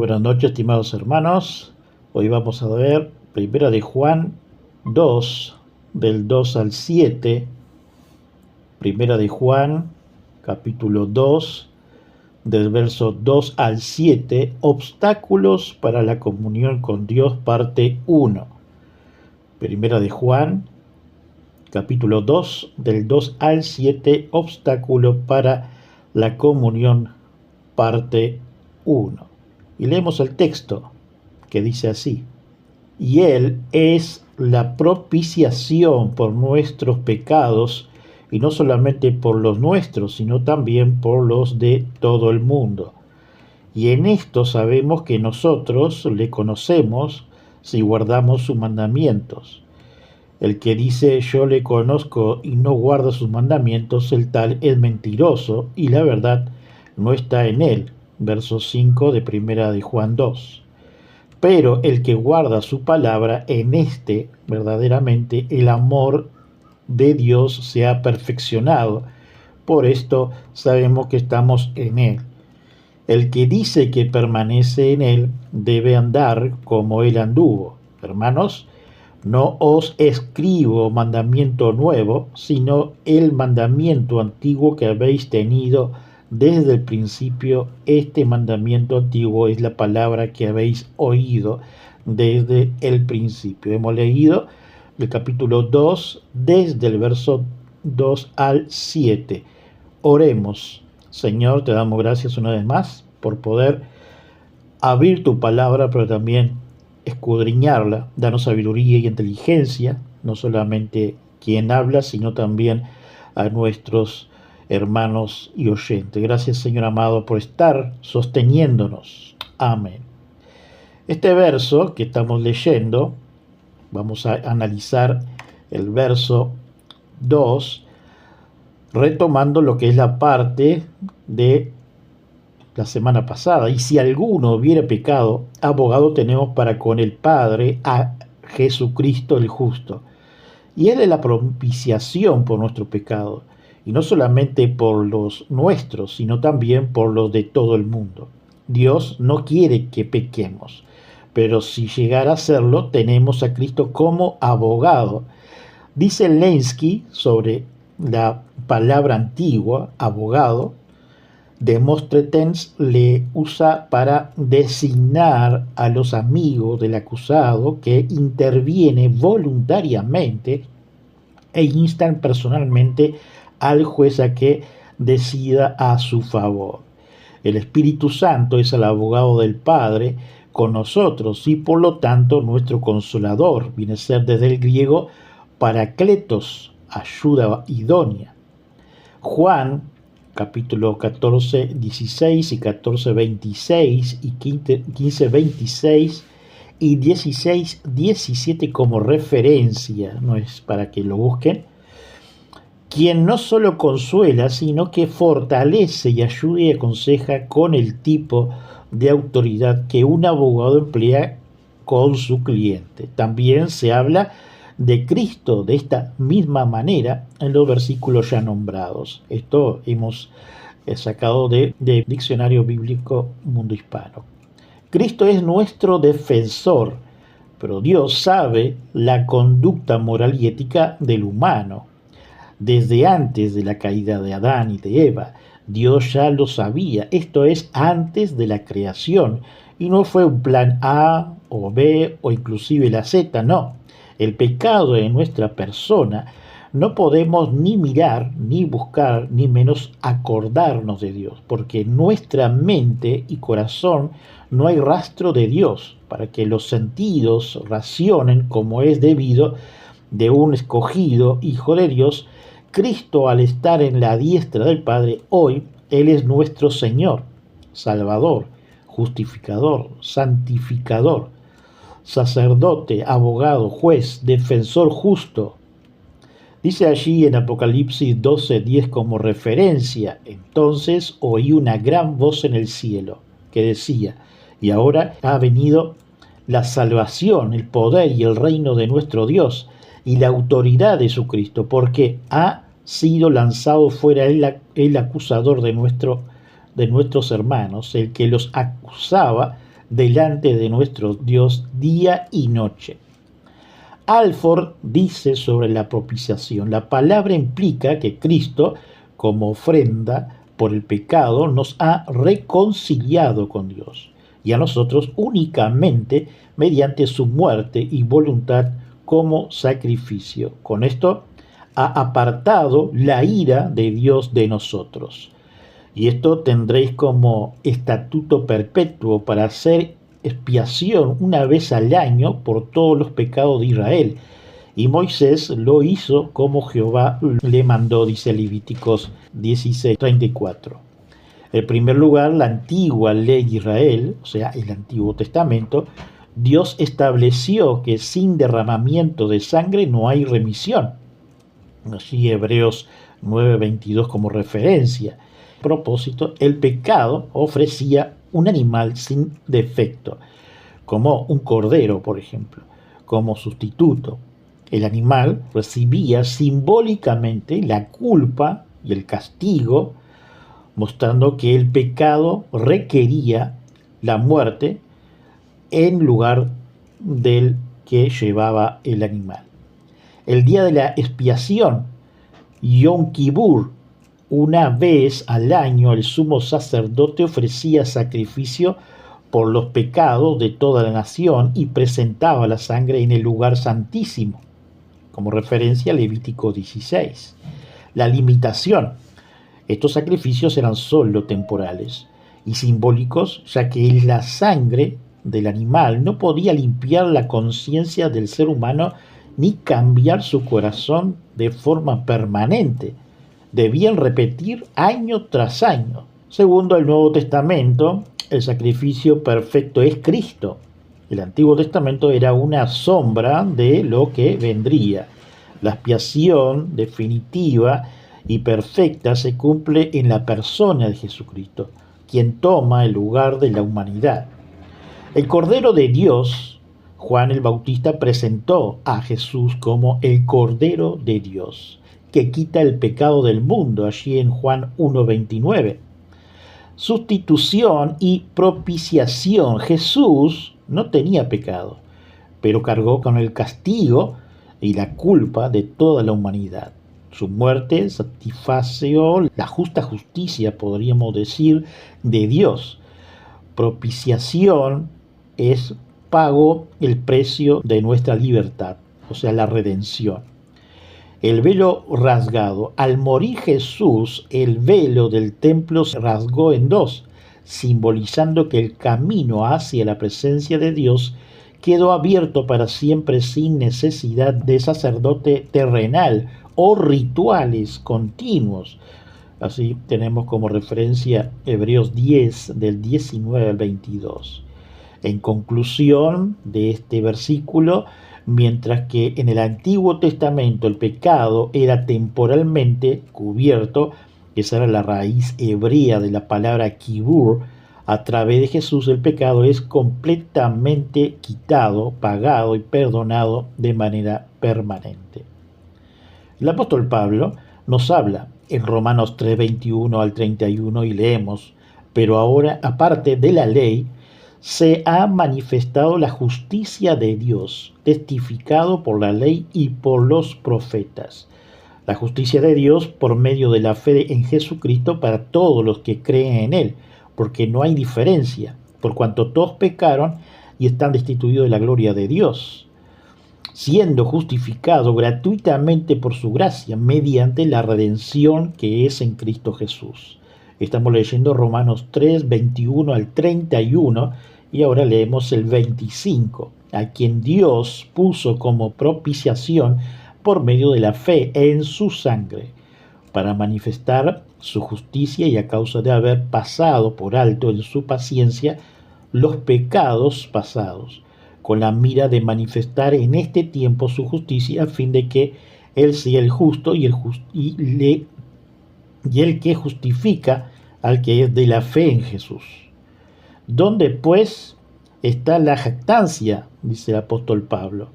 Buenas noches, estimados hermanos. Hoy vamos a ver Primera de Juan 2, del 2 al 7. Primera de Juan, capítulo 2, del verso 2 al 7. Obstáculos para la comunión con Dios, parte 1. Primera de Juan, capítulo 2, del 2 al 7. Obstáculo para la comunión, parte 1. Y leemos el texto que dice así: y Él es la propiciación por nuestros pecados, y no solamente por los nuestros, sino también por los de todo el mundo. Y en esto sabemos que nosotros le conocemos si guardamos sus mandamientos. El que dice yo le conozco y no guarda sus mandamientos, el tal es mentiroso, y la verdad no está en él. Verso 5 de Primera de Juan 2. Pero el que guarda su palabra, en este verdaderamente el amor de Dios se ha perfeccionado. Por esto sabemos que estamos en él. El que dice que permanece en él debe andar como él anduvo. Hermanos, no os escribo mandamiento nuevo, sino el mandamiento antiguo que habéis tenido desde el principio. Este mandamiento antiguo es la palabra que habéis oído desde el principio. Hemos leído el capítulo 2 desde el verso 2 al 7. Oremos. Señor, te damos gracias una vez más por poder abrir tu palabra, pero también escudriñarla. Danos sabiduría y inteligencia, no solamente quien habla, sino también a nuestros hermanos y oyentes. Gracias, Señor amado, por estar sosteniéndonos. Amén. Este verso que estamos leyendo, vamos a analizar el verso 2, retomando lo que es la parte de la semana pasada. Y si alguno hubiera pecado, abogado tenemos para con el Padre, a Jesucristo el justo. Y Él es la propiciación por nuestro pecado. Y no solamente por los nuestros, sino también por los de todo el mundo. Dios no quiere que pequemos, pero si llegara a hacerlo, tenemos a Cristo como abogado. Dice Lenski sobre la palabra antigua, abogado, Demóstenes le usa para designar a los amigos del acusado que interviene voluntariamente e instan personalmente al juez a que decida a su favor. El Espíritu Santo es el abogado del Padre con nosotros y por lo tanto nuestro consolador. Viene a ser desde el griego parakletos, ayuda idónea. Juan capítulo 14, 16 y 14, 26 y 15, 26 y 16, 17 como referencia, no es para que lo busquen, quien no solo consuela, sino que fortalece y ayuda y aconseja con el tipo de autoridad que un abogado emplea con su cliente. También se habla de Cristo de esta misma manera en los versículos ya nombrados. Esto hemos sacado de Diccionario Bíblico Mundo Hispano. Cristo es nuestro defensor, pero Dios sabe la conducta moral y ética del humano. Desde antes de la caída de Adán y de Eva, Dios ya lo sabía. Esto es antes de la creación. Y no fue un plan A o B o inclusive la Z, no. El pecado en nuestra persona no podemos ni mirar, ni buscar, ni menos acordarnos de Dios, porque en nuestra mente y corazón no hay rastro de Dios, para que los sentidos racionen como es debido de un escogido Hijo de Dios. Cristo, al estar en la diestra del Padre, hoy Él es nuestro Señor, Salvador, justificador, santificador, sacerdote, abogado, juez, defensor justo. Dice allí en Apocalipsis 12:10 como referencia: entonces oí una gran voz en el cielo que decía: y ahora ha venido la salvación, el poder y el reino de nuestro Dios y la autoridad de su Cristo, porque ha sido lanzado fuera el acusador de nuestros hermanos, el que los acusaba delante de nuestro Dios día y noche. Alford dice sobre la propiciación: la palabra implica que Cristo, como ofrenda por el pecado, nos ha reconciliado con Dios y a nosotros únicamente mediante su muerte y voluntad como sacrificio. Con esto ha apartado la ira de Dios de nosotros. Y esto tendréis como estatuto perpetuo para hacer expiación una vez al año por todos los pecados de Israel. Y Moisés lo hizo como Jehová le mandó, dice Levíticos 16:34. En primer lugar, la antigua ley de Israel, o sea, el Antiguo Testamento, Dios estableció que sin derramamiento de sangre no hay remisión. Así Hebreos 9:22 como referencia. A propósito, el pecado ofrecía un animal sin defecto, como un cordero, por ejemplo, como sustituto. El animal recibía simbólicamente la culpa y el castigo, mostrando que el pecado requería la muerte en lugar del que llevaba el animal. El día de la expiación, Yom Kippur, una vez al año el sumo sacerdote ofrecía sacrificio por los pecados de toda la nación y presentaba la sangre en el lugar santísimo, como referencia a Levítico 16. La limitación: estos sacrificios eran solo temporales y simbólicos, ya que la sangre del animal no podía limpiar la conciencia del ser humano ni cambiar su corazón de forma permanente. Debían repetir año tras año. Segundo el Nuevo Testamento, el sacrificio perfecto es Cristo. El Antiguo Testamento era una sombra de lo que vendría. La expiación definitiva y perfecta se cumple en la persona de Jesucristo, quien toma el lugar de la humanidad. El Cordero de Dios, Juan el Bautista presentó a Jesús como el Cordero de Dios, que quita el pecado del mundo, allí en Juan 1:29. Sustitución y propiciación: Jesús no tenía pecado, pero cargó con el castigo y la culpa de toda la humanidad. Su muerte satisfació la justa justicia, podríamos decir, de Dios. Propiciación es pagó el precio de nuestra libertad, o sea, la redención. El velo rasgado: al morir Jesús, el velo del templo se rasgó en dos, simbolizando que el camino hacia la presencia de Dios quedó abierto para siempre sin necesidad de sacerdote terrenal o rituales continuos. Así tenemos como referencia Hebreos 10, del 19 al 22. En conclusión de este versículo, mientras que en el Antiguo Testamento el pecado era temporalmente cubierto, esa era la raíz hebrea de la palabra kibbur, a través de Jesús el pecado es completamente quitado, pagado y perdonado de manera permanente. El apóstol Pablo nos habla en Romanos 3:21 al 31 y leemos: pero ahora, aparte de la ley, se ha manifestado la justicia de Dios, testificado por la ley y por los profetas. La justicia de Dios por medio de la fe en Jesucristo para todos los que creen en Él, porque no hay diferencia, por cuanto todos pecaron y están destituidos de la gloria de Dios, siendo justificado gratuitamente por su gracia, mediante la redención que es en Cristo Jesús. Estamos leyendo Romanos 3, 21 al 31 y ahora leemos el 25, a quien Dios puso como propiciación por medio de la fe en su sangre, para manifestar su justicia y a causa de haber pasado por alto en su paciencia los pecados pasados, con la mira de manifestar en este tiempo su justicia, a fin de que Él sea el justo y el que justifica al que es de la fe en Jesús. ¿Dónde pues está la jactancia?, dice el apóstol Pablo.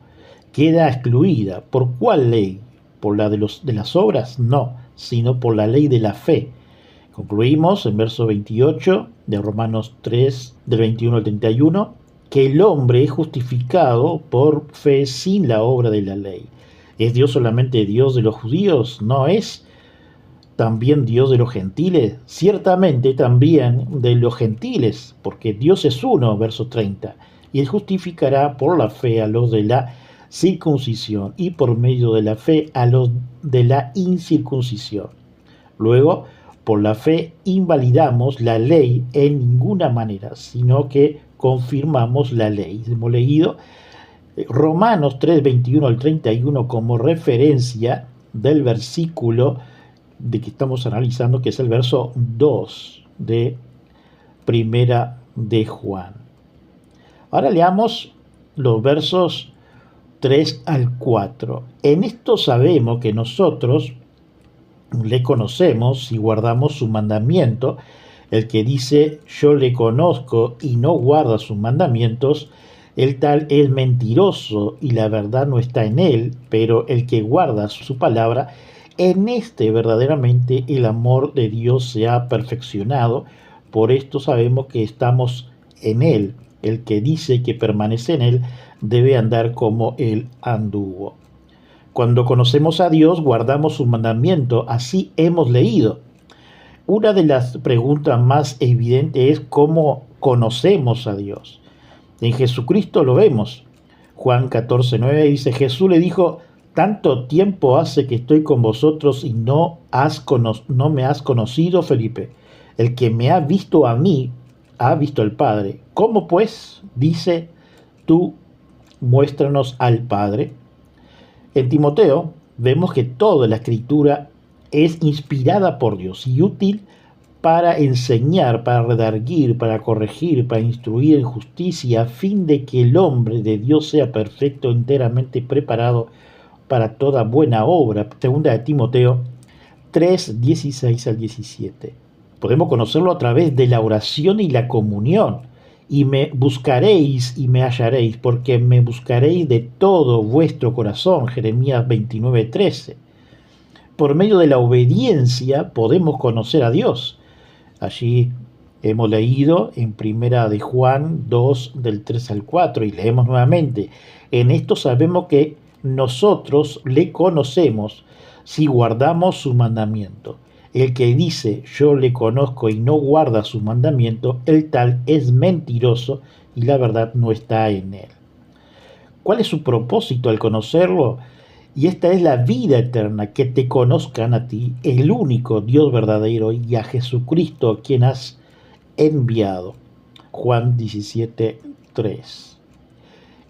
Queda excluida. ¿Por cuál ley? ¿Por la de las obras? No, sino por la ley de la fe. Concluimos en verso 28 de Romanos 3, del 21 al 31, que el hombre es justificado por fe sin la obra de la ley. ¿Es Dios solamente Dios de los judíos? ¿No es también Dios de los gentiles? Ciertamente también de los gentiles, porque Dios es uno, verso 30, y él justificará por la fe a los de la circuncisión y por medio de la fe a los de la incircuncisión. Luego, por la fe invalidamos la ley en ninguna manera, sino que confirmamos la ley. Hemos leído Romanos 3, 21 al 31 como referencia del versículo de que estamos analizando, que es el verso 2 de Primera de Juan. Ahora leamos los versos 3 al 4. En esto sabemos que nosotros le conocemos si guardamos su mandamiento. El que dice yo le conozco y no guarda sus mandamientos, el tal es mentiroso y la verdad no está en él, pero el que guarda su palabra, en este verdaderamente el amor de Dios se ha perfeccionado. Por esto sabemos que estamos en él. El que dice que permanece en él debe andar como él anduvo. Cuando conocemos a Dios, guardamos su mandamiento, así hemos leído. Una de las preguntas más evidentes es cómo conocemos a Dios. En Jesucristo lo vemos. Juan 14:9 dice, Jesús le dijo, tanto tiempo hace que estoy con vosotros y no me has conocido, Felipe. El que me ha visto a mí, ha visto al Padre. ¿Cómo pues, dice tú, muéstranos al Padre? En Timoteo vemos que toda la escritura es inspirada por Dios y útil para enseñar, para redarguir, para corregir, para instruir en justicia, a fin de que el hombre de Dios sea perfecto, enteramente preparado para toda buena obra. Segunda de Timoteo 3, 16 al 17. Podemos conocerlo a través de la oración y la comunión. Y me buscaréis y me hallaréis, porque me buscaréis de todo vuestro corazón. Jeremías 29, 13. Por medio de la obediencia podemos conocer a Dios. Allí hemos leído en Primera de Juan 2, del 3 al 4, y leemos nuevamente. En esto sabemos que nosotros le conocemos si guardamos su mandamiento. El que dice yo le conozco y no guarda su mandamiento, el tal es mentiroso y la verdad no está en él. ¿Cuál es su propósito al conocerlo? Y esta es la vida eterna, que te conozcan a ti, el único Dios verdadero, y a Jesucristo a quien has enviado. Juan 17, 3.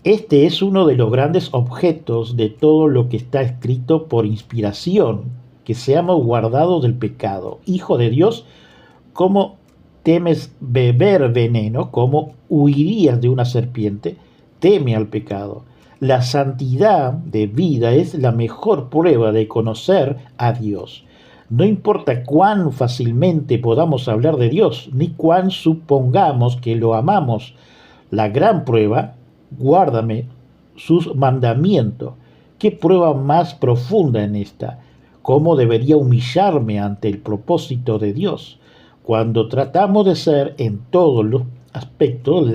Este es uno de los grandes objetos de todo lo que está escrito por inspiración, que seamos guardados del pecado. Hijo de Dios, ¿cómo temes beber veneno? ¿Cómo huirías de una serpiente? Teme al pecado. La santidad de vida es la mejor prueba de conocer a Dios. No importa cuán fácilmente podamos hablar de Dios, ni cuán supongamos que lo amamos. La gran prueba, guárdame sus mandamientos. ¿Qué prueba más profunda en esta? ¿Cómo debería humillarme ante el propósito de Dios? Cuando tratamos de ser en todos los aspectos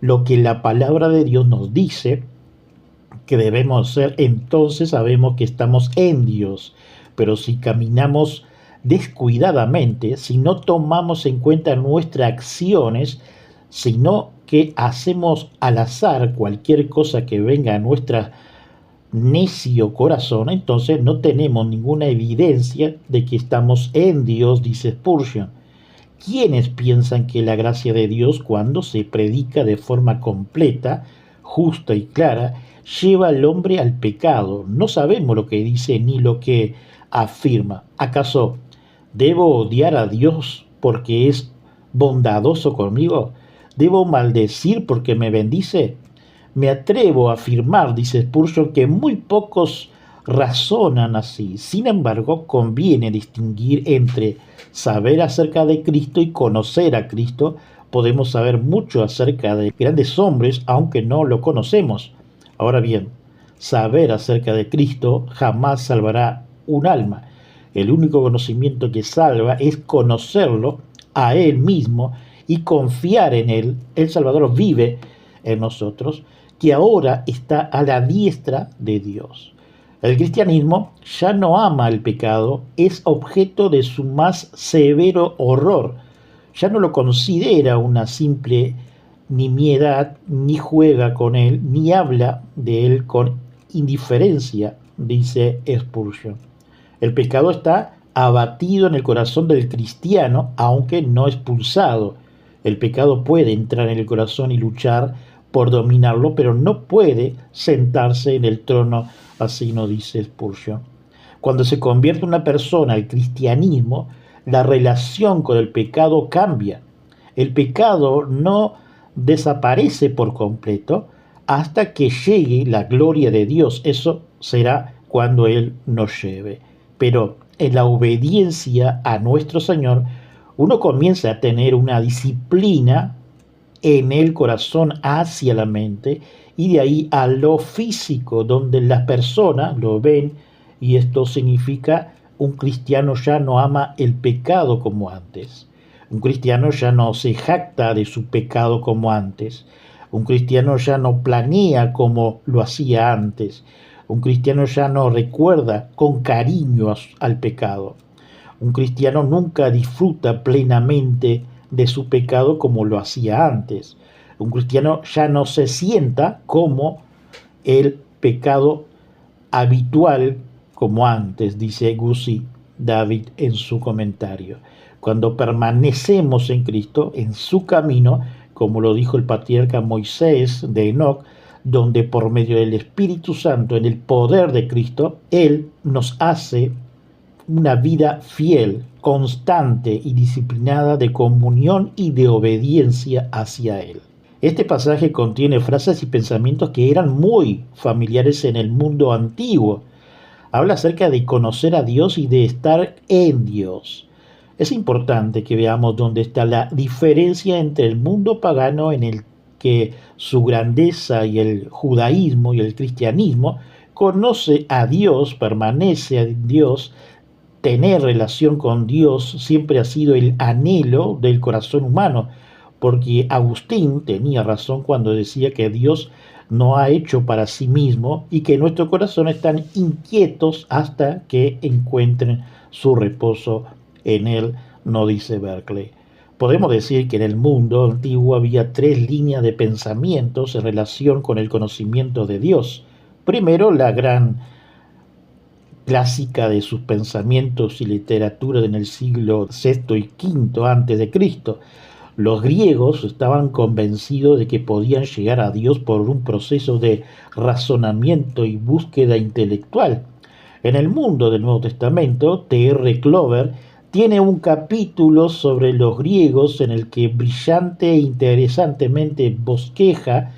lo que la palabra de Dios nos dice que debemos ser, entonces sabemos que estamos en Dios. Pero si caminamos descuidadamente, si no tomamos en cuenta nuestras acciones, sino que hacemos al azar cualquier cosa que venga a nuestra necio corazón, entonces no tenemos ninguna evidencia de que estamos en Dios, dice Spurgeon. ¿Quiénes piensan que la gracia de Dios, cuando se predica de forma completa, justa y clara, lleva al hombre al pecado? No sabemos lo que dice ni lo que afirma. ¿Acaso debo odiar a Dios porque es bondadoso conmigo? ¿Debo maldecir porque me bendice? Me atrevo a afirmar, dice Spurgeon, que muy pocos razonan así. Sin embargo, conviene distinguir entre saber acerca de Cristo y conocer a Cristo. Podemos saber mucho acerca de grandes hombres, aunque no lo conocemos. Ahora bien, saber acerca de Cristo jamás salvará un alma. El único conocimiento que salva es conocerlo a Él mismo y confiar en Él. El Salvador vive en nosotros, que ahora está a la diestra de Dios. El cristianismo ya no ama el pecado, es objeto de su más severo horror. Ya no lo considera una simple nimiedad, ni juega con él, ni habla de él con indiferencia, dice Spurgeon. El pecado está abatido en el corazón del cristiano, aunque no expulsado. El pecado puede entrar en el corazón y luchar por dominarlo, pero no puede sentarse en el trono, así nos dice Spurgeon. Cuando se convierte una persona al cristianismo, la relación con el pecado cambia. El pecado no desaparece por completo hasta que llegue la gloria de Dios. Eso será cuando Él nos lleve. Pero en la obediencia a nuestro Señor, uno comienza a tener una disciplina en el corazón hacia la mente y de ahí a lo físico, donde las personas lo ven, y esto significa un cristiano ya no ama el pecado como antes. Un cristiano ya no se jacta de su pecado como antes. Un cristiano ya no planea como lo hacía antes. Un cristiano ya no recuerda con cariño al pecado. Un cristiano nunca disfruta plenamente de su pecado como lo hacía antes. Un cristiano ya no se sienta como el pecado habitual como antes, dice Gussie David en su comentario. Cuando permanecemos en Cristo, en su camino, como lo dijo el patriarca Moisés de Enoc, donde por medio del Espíritu Santo, en el poder de Cristo, Él nos hace una vida fiel, constante y disciplinada de comunión y de obediencia hacia Él. Este pasaje contiene frases y pensamientos que eran muy familiares en el mundo antiguo. Habla acerca de conocer a Dios y de estar en Dios. Es importante que veamos dónde está la diferencia entre el mundo pagano, en el que su grandeza, y el judaísmo y el cristianismo conoce a Dios, permanece en Dios. Tener relación con Dios siempre ha sido el anhelo del corazón humano, porque Agustín tenía razón cuando decía que Dios no ha hecho para sí mismo y que nuestros corazones están inquietos hasta que encuentren su reposo en Él, no dice Berkeley. Podemos decir que en el mundo antiguo había tres líneas de pensamientos en relación con el conocimiento de Dios. Primero, la gran clásica de sus pensamientos y literatura en el siglo VI y V antes de Cristo. Los griegos estaban convencidos de que podían llegar a Dios por un proceso de razonamiento y búsqueda intelectual. En el mundo del Nuevo Testamento, T.R. Clover tiene un capítulo sobre los griegos en el que brillante e interesantemente bosqueja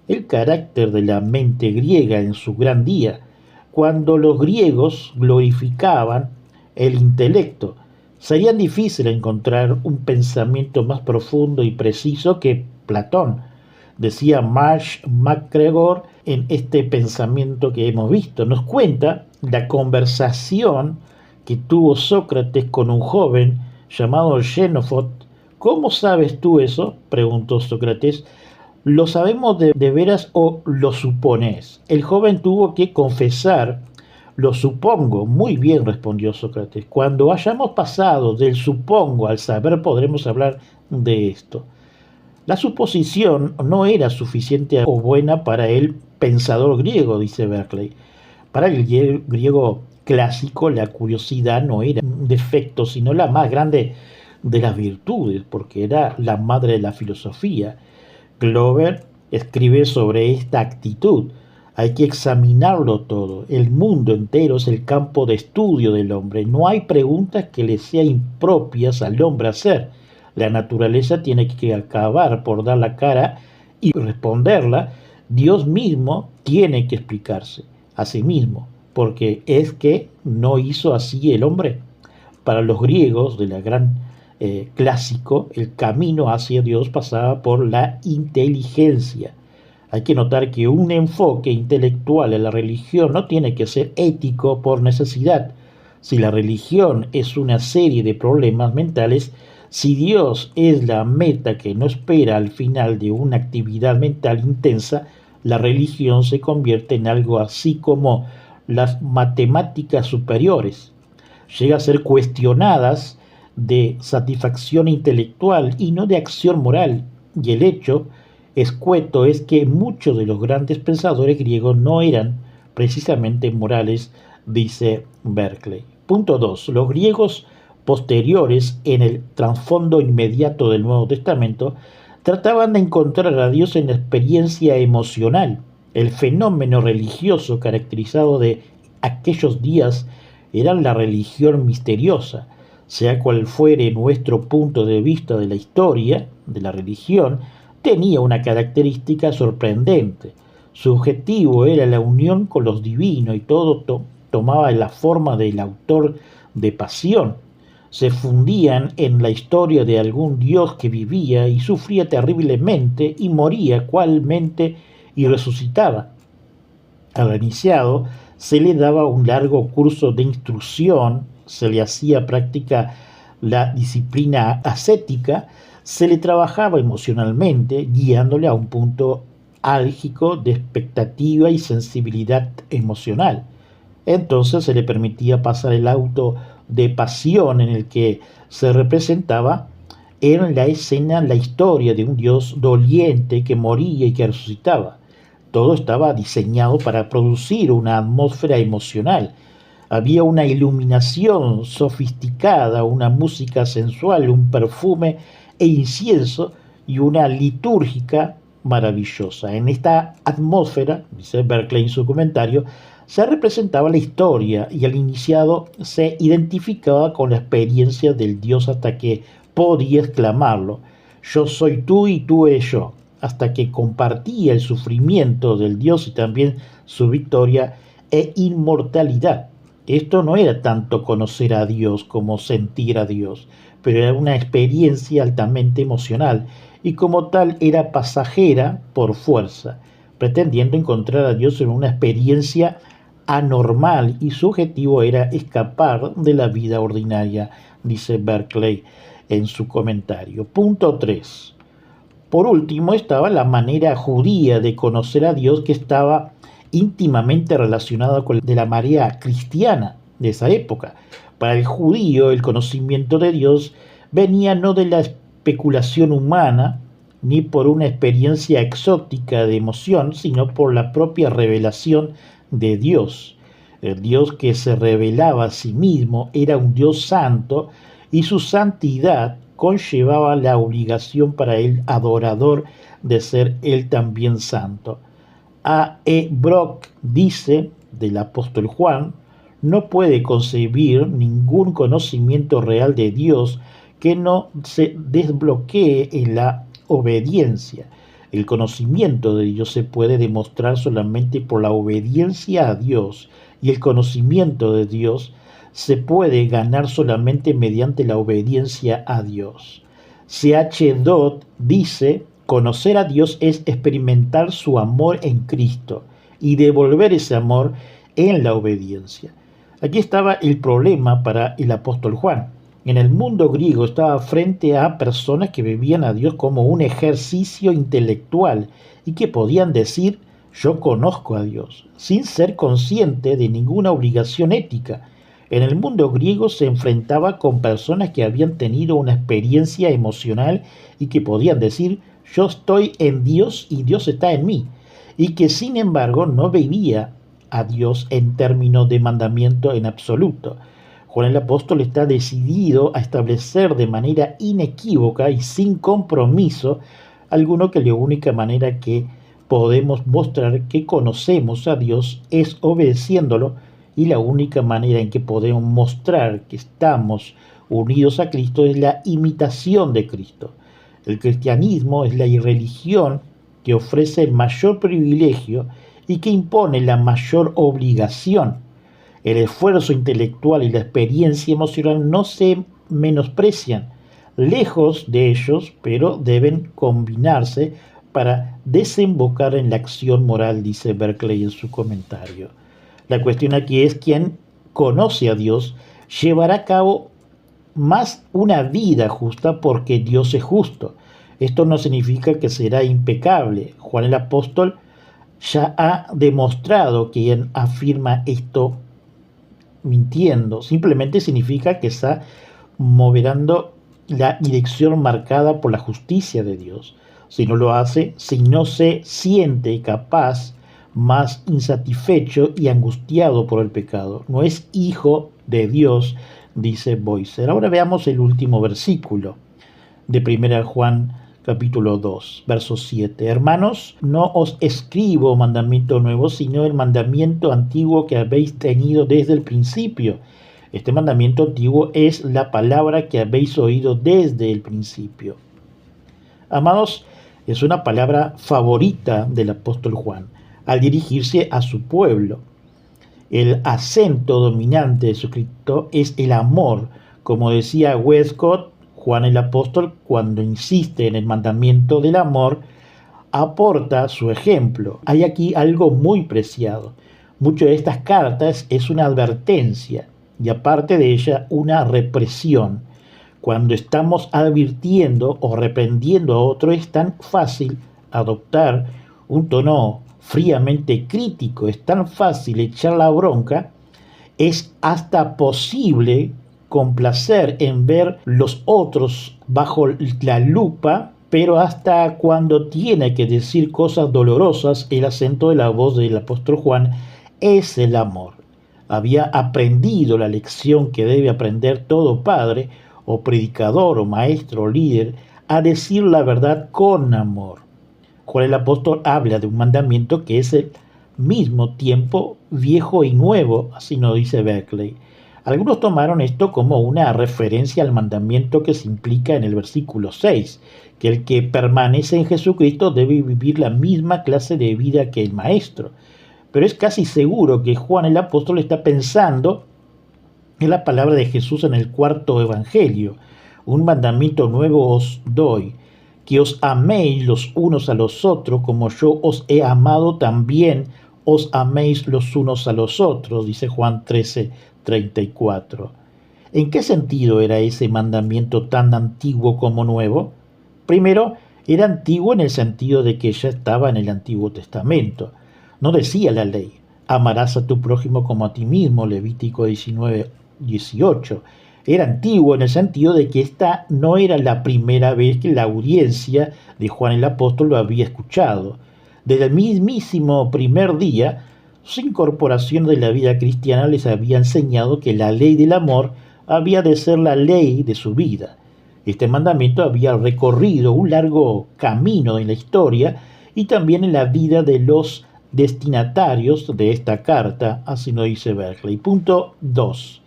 el carácter de la mente griega en su gran día. Cuando los griegos glorificaban el intelecto, sería difícil encontrar un pensamiento más profundo y preciso que Platón, decía Marsh McGregor en este pensamiento que hemos visto. Nos cuenta la conversación que tuvo Sócrates con un joven llamado Xenofont. ¿Cómo sabes tú eso?, preguntó Sócrates. ¿Lo sabemos de veras o lo supones? El joven tuvo que confesar. Lo supongo. Muy bien, respondió Sócrates. Cuando hayamos pasado del supongo al saber, podremos hablar de esto. La suposición no era suficiente o buena para el pensador griego, dice Berkeley. Para el griego clásico, la curiosidad no era un defecto, sino la más grande de las virtudes, porque era la madre de la filosofía. Clover escribe sobre esta actitud. Hay que examinarlo todo. El mundo entero es el campo de estudio del hombre. No hay preguntas que le sean impropias al hombre hacer. La naturaleza tiene que acabar por dar la cara y responderla. Dios mismo tiene que explicarse a sí mismo, porque es que no hizo así el hombre. Para los griegos de la gran clásico, el camino hacia Dios pasaba por la inteligencia. Hay que notar que un enfoque intelectual en la religión no tiene que ser ético por necesidad, Si la religión es una serie de problemas mentales, si Dios es la meta que no espera al final de una actividad mental intensa, la religión se convierte en algo así como las matemáticas superiores. Llega a ser cuestionadas de satisfacción intelectual y no de acción moral. Y el hecho escueto es que muchos de los grandes pensadores griegos no eran precisamente morales, dice Berkeley. Punto 2. Los griegos posteriores en el trasfondo inmediato del Nuevo Testamento trataban de encontrar a Dios en la experiencia emocional. El fenómeno religioso caracterizado de aquellos días era la religión misteriosa. Sea cual fuere nuestro punto de vista de la historia de la religión, tenía una característica sorprendente. Su objetivo era la unión con los divinos y todo tomaba la forma del autor de pasión. Se fundían en la historia de algún dios que vivía y sufría terriblemente y moría cualmente y resucitaba. Al iniciado se le daba un largo curso de instrucción, se le hacía práctica la disciplina ascética, se le trabajaba emocionalmente, guiándole a un punto álgico de expectativa y sensibilidad emocional. Entonces se le permitía pasar el auto de pasión en el que se representaba en la escena la historia de un Dios doliente que moría y que resucitaba. Todo estaba diseñado para producir una atmósfera emocional. Había una iluminación sofisticada, una música sensual, un perfume e incienso y una litúrgica maravillosa. En esta atmósfera, dice Berkeley en su comentario, se representaba la historia y el iniciado se identificaba con la experiencia del Dios hasta que podía exclamarlo: yo soy tú y tú eres yo, hasta que compartía el sufrimiento del Dios y también su victoria e inmortalidad. Esto no era tanto conocer a Dios como sentir a Dios, pero era una experiencia altamente emocional y como tal era pasajera por fuerza, pretendiendo encontrar a Dios en una experiencia anormal y su objetivo era escapar de la vida ordinaria, dice Berkeley en su comentario. Punto 3. Por último estaba la manera judía de conocer a Dios, que estaba íntimamente relacionada con de la marea cristiana de esa época. Para el judío el conocimiento de Dios venía no de la especulación humana ni por una experiencia exótica de emoción, sino por la propia revelación de Dios. El Dios que se revelaba a sí mismo era un Dios santo y su santidad conllevaba la obligación para el adorador de ser él también santo. A. E. Brock dice del apóstol Juan: no puede concebir ningún conocimiento real de Dios que no se desbloquee en la obediencia. El conocimiento de Dios se puede demostrar solamente por la obediencia a Dios, y el conocimiento de Dios se puede ganar solamente mediante la obediencia a Dios. C.H. Dodd dice: conocer a Dios es experimentar su amor en Cristo y devolver ese amor en la obediencia. Aquí estaba el problema para el apóstol Juan. En el mundo griego estaba frente a personas que vivían a Dios como un ejercicio intelectual y que podían decir: yo conozco a Dios, sin ser consciente de ninguna obligación ética. En el mundo griego se enfrentaba con personas que habían tenido una experiencia emocional y que podían decir: yo estoy en Dios y Dios está en mí, y que sin embargo no veía a Dios en términos de mandamiento en absoluto. Juan el apóstol está decidido a establecer de manera inequívoca y sin compromiso alguno que la única manera que podemos mostrar que conocemos a Dios es obedeciéndolo, y la única manera en que podemos mostrar que estamos unidos a Cristo es la imitación de Cristo. El cristianismo es la religión que ofrece el mayor privilegio y que impone la mayor obligación. El esfuerzo intelectual y la experiencia emocional no se menosprecian, lejos de ellos, pero deben combinarse para desembocar en la acción moral, dice Berkeley en su comentario. La cuestión aquí es quién conoce a Dios llevará a cabo más una vida justa porque Dios es justo. Esto no significa que será impecable. Juan el apóstol ya ha demostrado que quien afirma esto mintiendo. Simplemente significa que está moderando la dirección marcada por la justicia de Dios. Si no lo hace, si no se siente capaz, más insatisfecho y angustiado por el pecado. No es hijo de Dios, dice Boyser. Ahora veamos el último versículo de 1 Juan capítulo 2, verso 7. Hermanos, no os escribo mandamiento nuevo, sino el mandamiento antiguo que habéis tenido desde el principio. Este mandamiento antiguo es la palabra que habéis oído desde el principio. Amados, es una palabra favorita del apóstol Juan al dirigirse a su pueblo. El acento dominante de su escrito es el amor. Como decía Westcott, Juan el apóstol, cuando insiste en el mandamiento del amor, aporta su ejemplo. Hay aquí algo muy preciado. Muchas de estas cartas es una advertencia y aparte de ella una represión. Cuando estamos advirtiendo o reprendiendo a otro es tan fácil adoptar un tono fríamente crítico, es tan fácil echar la bronca, es hasta posible complacer en ver los otros bajo la lupa, pero hasta cuando tiene que decir cosas dolorosas, el acento de la voz del apóstol Juan es el amor. Había aprendido la lección que debe aprender todo padre o predicador o maestro o líder, a decir la verdad con amor. Juan el apóstol habla de un mandamiento que es al mismo tiempo viejo y nuevo, así nos dice Berkeley. Algunos tomaron esto como una referencia al mandamiento que se implica en el versículo 6, que el que permanece en Jesucristo debe vivir la misma clase de vida que el Maestro. Pero es casi seguro que Juan el apóstol está pensando en la palabra de Jesús en el cuarto evangelio. Un mandamiento nuevo os doy, que os améis los unos a los otros, como yo os he amado también, os améis los unos a los otros, dice Juan 13:34. ¿En qué sentido era ese mandamiento tan antiguo como nuevo? Primero, era antiguo en el sentido de que ya estaba en el Antiguo Testamento. No decía la ley, amarás a tu prójimo como a ti mismo, Levítico 19:18. Era antiguo en el sentido de que esta no era la primera vez que la audiencia de Juan el apóstol lo había escuchado. Desde el mismísimo primer día, su incorporación de la vida cristiana les había enseñado que la ley del amor había de ser la ley de su vida. Este mandamiento había recorrido un largo camino en la historia y también en la vida de los destinatarios de esta carta, así nos dice Berkeley. Punto 2.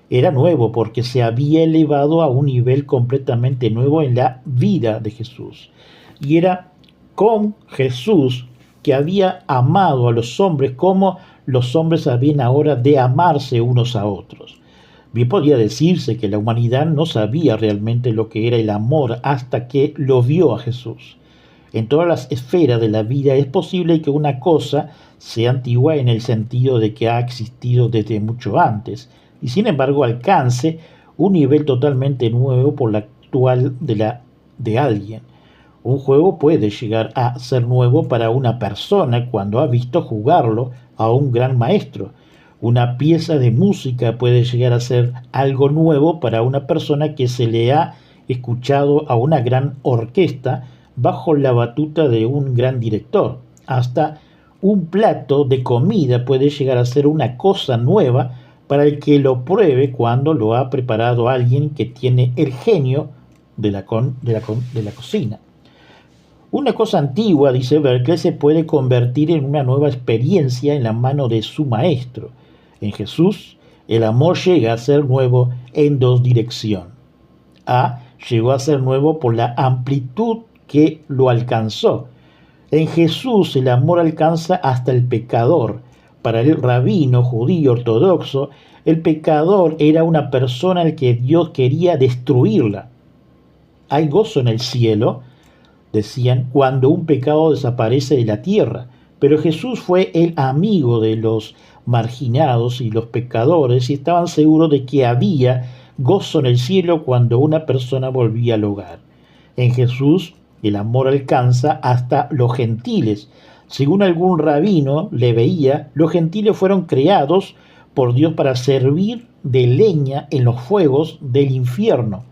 Era nuevo porque se había elevado a un nivel completamente nuevo en la vida de Jesús. Y era con Jesús que había amado a los hombres como los hombres habían ahora de amarse unos a otros. Bien podía decirse que la humanidad no sabía realmente lo que era el amor hasta que lo vio a Jesús. En todas las esferas de la vida es posible que una cosa sea antigua en el sentido de que ha existido desde mucho antes, y sin embargo alcance un nivel totalmente nuevo por la actual de alguien. Un juego puede llegar a ser nuevo para una persona cuando ha visto jugarlo a un gran maestro. Una pieza de música puede llegar a ser algo nuevo para una persona que se le ha escuchado a una gran orquesta bajo la batuta de un gran director. Hasta un plato de comida puede llegar a ser una cosa nueva para el que lo pruebe cuando lo ha preparado alguien que tiene el genio de la cocina. Una cosa antigua, dice Berkeley, se puede convertir en una nueva experiencia en la mano de su maestro. En Jesús, el amor llega a ser nuevo en dos direcciones. Llegó a ser nuevo por la amplitud que lo alcanzó. En Jesús el amor alcanza hasta el pecador. Para el rabino judío ortodoxo, el pecador era una persona al que Dios quería destruirla. Hay gozo en el cielo, decían, cuando un pecado desaparece de la tierra. Pero Jesús fue el amigo de los marginados y los pecadores, y estaban seguros de que había gozo en el cielo cuando una persona volvía al hogar. En Jesús el amor alcanza hasta los gentiles. Según algún rabino le veía, los gentiles fueron creados por Dios para servir de leña en los fuegos del infierno.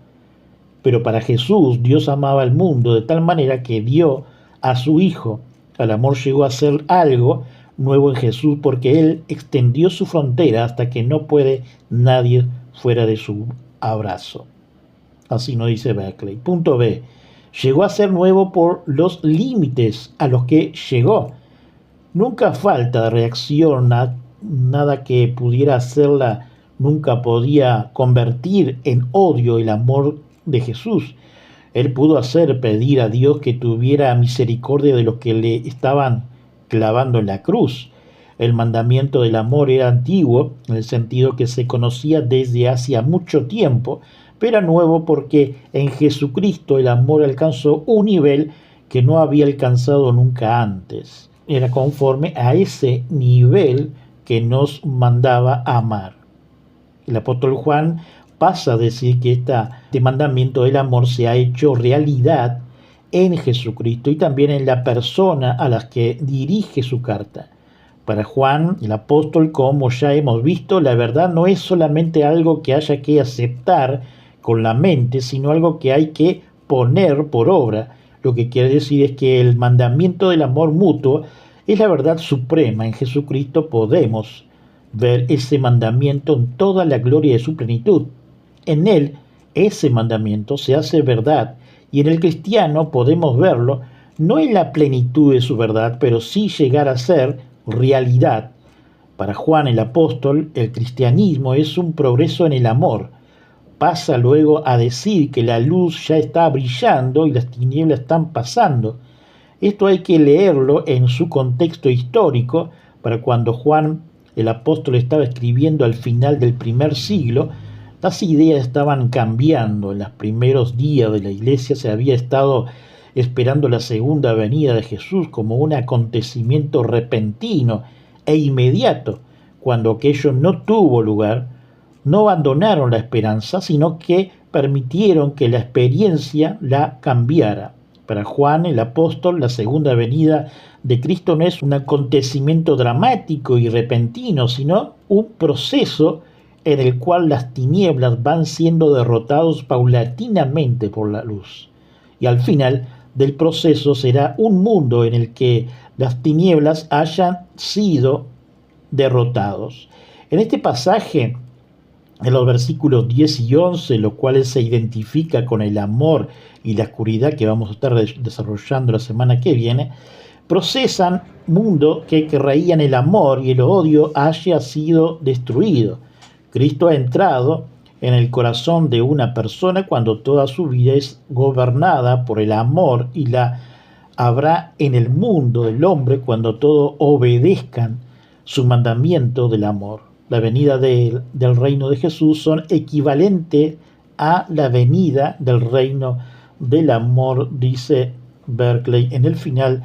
Pero para Jesús, Dios amaba al mundo de tal manera que dio a su Hijo. El amor llegó a ser algo nuevo en Jesús porque Él extendió su frontera hasta que no puede nadie fuera de su abrazo. Así nos dice Berkeley. Punto B. Llegó a ser nuevo por los límites a los que llegó. Nunca falta reacción, nada que pudiera hacerla, nunca podía convertir en odio el amor de Jesús. Él pudo hacer pedir a Dios que tuviera misericordia de los que le estaban clavando en la cruz. El mandamiento del amor era antiguo, en el sentido que se conocía desde hacía mucho tiempo, pero era nuevo porque en Jesucristo el amor alcanzó un nivel que no había alcanzado nunca antes. Era conforme a ese nivel que nos mandaba a amar. El apóstol Juan pasa a decir que este mandamiento del amor se ha hecho realidad en Jesucristo y también en la persona a la que dirige su carta. Para Juan, el apóstol, como ya hemos visto, la verdad no es solamente algo que haya que aceptar con la mente, sino algo que hay que poner por obra. Lo que quiere decir es que el mandamiento del amor mutuo es la verdad suprema. En Jesucristo podemos ver ese mandamiento en toda la gloria de su plenitud. En Él, ese mandamiento se hace verdad, y en el cristiano podemos verlo no en la plenitud de su verdad, pero sí llegar a ser realidad. Para Juan el apóstol, el cristianismo es un progreso en el amor. Pasa luego a decir que la luz ya está brillando y las tinieblas están pasando. Esto hay que leerlo en su contexto histórico. Para cuando Juan el apóstol estaba escribiendo al final del primer siglo, las ideas estaban cambiando. En los primeros días de la iglesia se había estado esperando la segunda venida de Jesús como un acontecimiento repentino e inmediato. Cuando aquello no tuvo lugar, no abandonaron la esperanza, sino que permitieron que la experiencia la cambiara. Para Juan el apóstol, la segunda venida de Cristo no es un acontecimiento dramático y repentino, sino un proceso en el cual las tinieblas van siendo derrotados paulatinamente por la luz. Y al final del proceso será un mundo en el que las tinieblas hayan sido derrotados. En este pasaje, en los versículos 10 y 11, los cuales se identifica con el amor y la oscuridad que vamos a estar desarrollando la semana que viene, procesan mundo que reían el amor y el odio haya sido destruido. Cristo ha entrado en el corazón de una persona cuando toda su vida es gobernada por el amor, y la habrá en el mundo del hombre cuando todos obedezcan su mandamiento del amor. La venida del reino de Jesús son equivalente a la venida del reino del amor, dice Berkeley en el final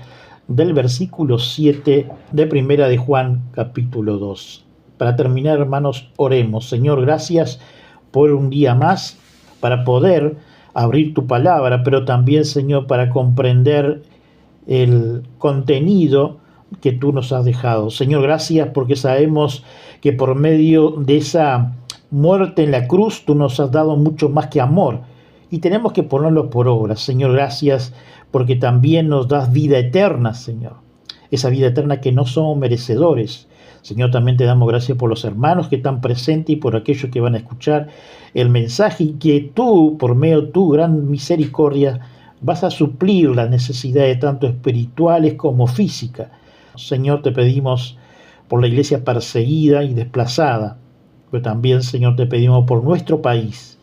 del versículo 7 de Primera de Juan capítulo 2. Para terminar, hermanos, oremos. Señor, gracias por un día más para poder abrir tu palabra, pero también, Señor, para comprender el contenido que tú nos has dejado. Señor, gracias porque sabemos que por medio de esa muerte en la cruz tú nos has dado mucho más que amor y tenemos que ponerlo por obra. Señor, gracias porque también nos das vida eterna, Señor. Esa vida eterna que no somos merecedores. Señor, también te damos gracias por los hermanos que están presentes y por aquellos que van a escuchar el mensaje, y que tú, por medio de tu gran misericordia, vas a suplir las necesidades tanto espirituales como físicas. Señor, te pedimos por la iglesia perseguida y desplazada, pero también, Señor, te pedimos por nuestro país.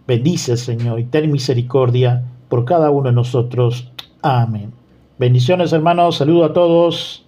Bendice, Señor, y ten misericordia por cada uno de nosotros. Amén. Bendiciones, hermanos. Saludo a todos.